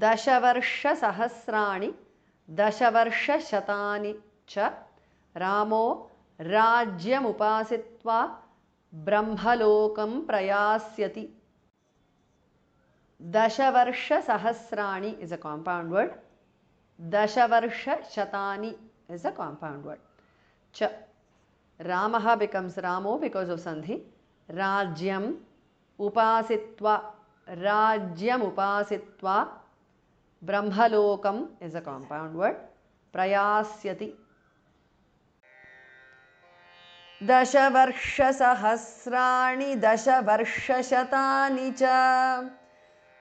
दशवर्षसहस्राणि दशवर्षशतानि च रामो राज्यमुपासित्वा ब्रह्मलोकं प्रयास्यति. दशवर्षसहस्राणि is a compound word. Dashavarshashatani is a compound word. Cha. Ramaha becomes Ramo because of Sandhi. Rajyam upasitva. Rajyam upasitva. Brahmalokam is a compound word. Prayasyati. Dashavarshasahasrani dashavarshashatani cha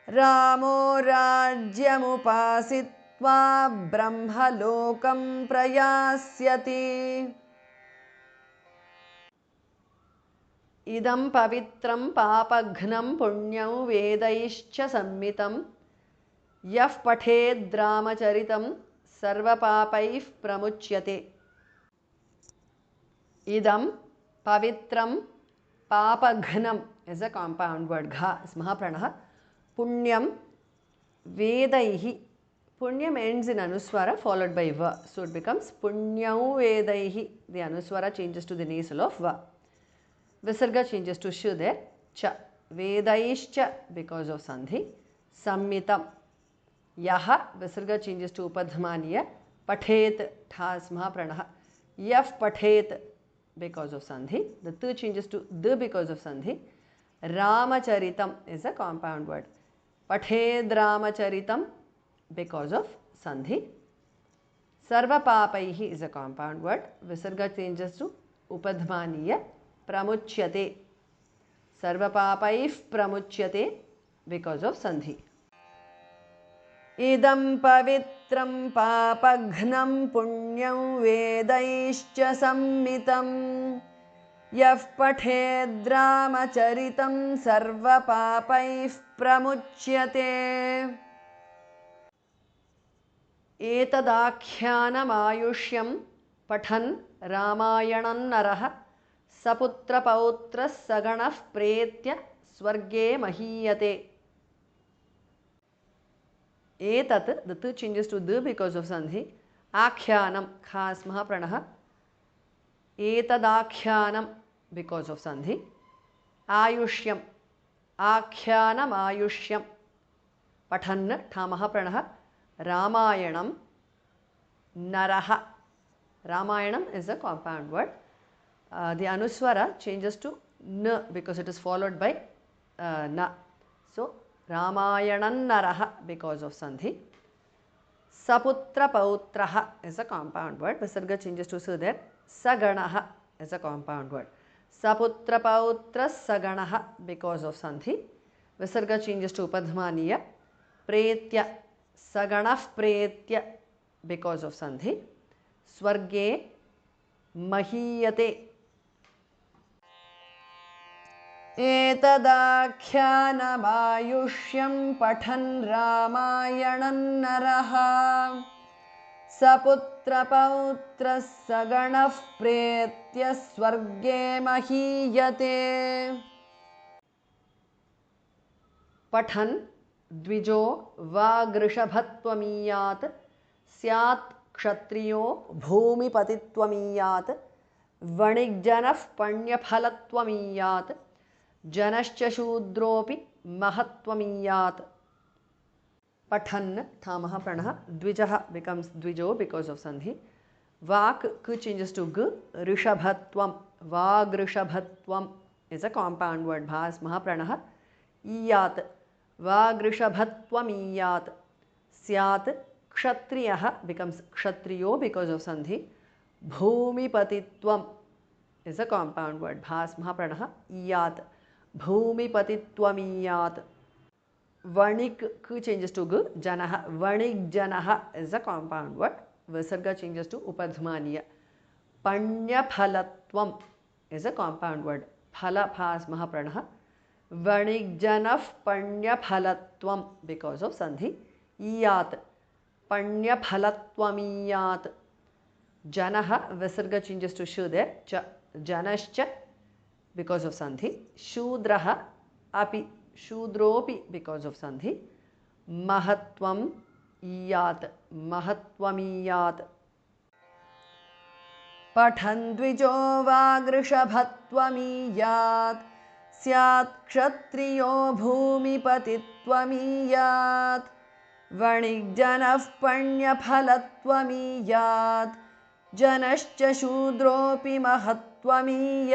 Ramo rajyamupasitva brahmalokam prayasyati. Idam pavitram papaghnam punyam vedaischa sammitam yah pathed ramacharitam sarvapapaih pramuchyate. Idam pavitram papaghnam is a compound word. Gha is mahapranah. Punyam vedaihi. Punyam ends in anuswara followed by va. So it becomes punyam vedaihi. The anuswara changes to the nasal of va. Visarga changes to shu there. Cha. Vedaishcha because of sandhi. Sammitam. Yaha. Visarga changes to upadhamaniya. Pathet. Thas mahapranah. Yaf pathet because of sandhi. The tu changes to the because of sandhi. Ramacharitam is a compound word. Pathed Ramacharitam because of sandhi. Sarvapapaihi is a compound word. Visarga changes to upadhmaniya. Pramuchyate. Sarvapapaih pramuchyate because of sandhi. Idam pavitram papaghnam punyam vedaischa sammitam yah pathed ramacharitam sarvapapaih pramuchyate. Etadakhyanam pathan ramayanam naraha saputra pautra saganah pretya swarge mahiyate. Etat, the tu changes to the because of sandhi. Akhyanam, khas mahapranah. Etadakhyanam because of sandhi. Ayushyam, akhyanam ayushyam. Pathan, tha mahapranah. Ramayanam, naraha. Ramayanam is a compound word. The anuswara changes to n because it is followed by na. So, Ramayanam naraha because of sandhi. Saputra pautraha is a compound word. Visarga changes to su there. Saganaha is a compound word. Saputra pautra saganaha because of sandhi. Visarga changes to upadhmaniya. Pretya. Saganah pretya because of sandhi. Swarge mahiyate. Etadakhyanam pathan ramayanam naraha saputra pautra saganah pretya swarge mahiyate. Pathan dvijo vagrishabhattvamiyat syat kshatriyo bhumipatittvamiyat vanigjanah panyaphalattvamiyat janascha shudropi mahatvamiyat. Pathan, tha mahapranah. Dvijaha becomes dvijo because of sandhi. Vak, ku changes to g. Rishabhatvam, vagrishabhatvam is a compound word. Bhas mahapranah. Iyat, vagrishabhatvam syat. Kshatriyah becomes kshatriyo because of sandhi. Bhumipatitvam is a compound word. Bhas mahapranah. Iyat, bhumipatittvamiyat. Vanik, ku changes to gu. Janaha, vanik janaha is a compound word. Visarga changes to upadhmaniya. Panyaphalatvam is a compound word. Phala, bhas mahapranah. Vanik janah panyaphalatvam because of sandhi. Iyat, panyaphalattvamiyat. Janaha, visarga changes to shu there. Janascha because of sandhi. Shudraha, api, shudropi because of sandhi. महत्त्वम् ईयात् महत्त्वमीयात् पठन् द्विजो वागृषभत्वमीयात् स्यात् क्षत्रियो भूमिपतित्वमीयात् वणिग्जनः पण्यफलत्वमीयात् जनश्च शूद्रोऽपि महत्त्वमीयात्